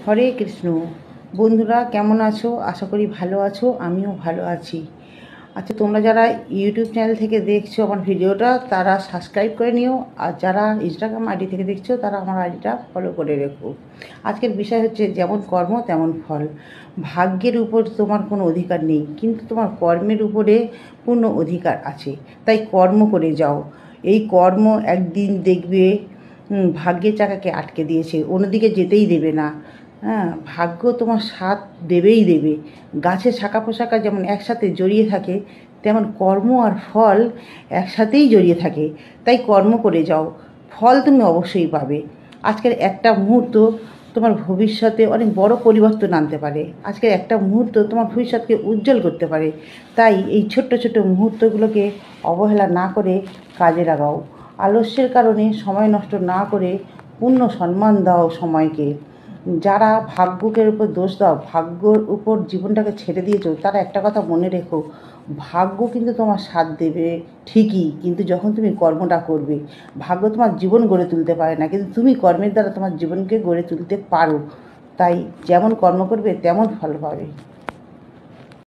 হরে কৃষ্ণ। বন্ধুরা কেমন আছো? আশা করি ভালো আছো, আমিও ভালো আছি। আচ্ছা, তোমরা যারা ইউটিউব চ্যানেল থেকে দেখছো আমার ভিডিওটা তারা সাবস্ক্রাইব করে নিও, আর যারা ইনস্টাগ্রাম আইডি থেকে দেখছো তারা আমার আইডিটা ফলো করে রেখো। আজকের বিষয় হচ্ছে যেমন কর্ম তেমন ফল। ভাগ্যের উপর তোমার কোনো অধিকার নেই, কিন্তু তোমার কর্মের উপরে পূর্ণ অধিকার আছে। তাই কর্ম করে যাও। এই কর্ম একদিন দেখবে ভাগ্যের চাকাকে আটকে দিয়েছে, অন্যদিকে যেতেই দেবে না। হ্যাঁ, ভাগ্য তোমার সাথ দেবেই দেবে। গাছের শাখা পোশাকা যেমন একসাথে জড়িয়ে থাকে, তেমন কর্ম আর ফল একসাথেই জড়িয়ে থাকে। তাই কর্ম করে যাও, ফল তুমি অবশ্যই পাবে। আজকের একটা মুহূর্ত তোমার ভবিষ্যতে অনেক বড় পরিবর্তন আনতে পারে। আজকের একটা মুহূর্ত তোমার ভবিষ্যৎকে উজ্জ্বল করতে পারে। তাই এই ছোট্ট ছোট্ট মুহূর্তগুলোকে অবহেলা না করে কাজে লাগাও। আলস্যের কারণে সময় নষ্ট না করে পূর্ণ সম্মান দাও সময়কে। যারা ভাগ্যের উপর দোষ দাও, ভাগ্যর উপর জীবনটাকে ছেড়ে দিয়েছো, তারা একটা কথা মনে রেখো, ভাগ্য কিন্তু তোমার সাথ দেবে ঠিকই, কিন্তু যখন তুমি কর্মটা করবে। ভাগ্য তোমার জীবন গড়ে তুলতে পারে না, কিন্তু তুমি কর্মের দ্বারা তোমার জীবনকে গড়ে তুলতে পারো। তাই যেমন কর্ম করবে তেমন ফল পাবে।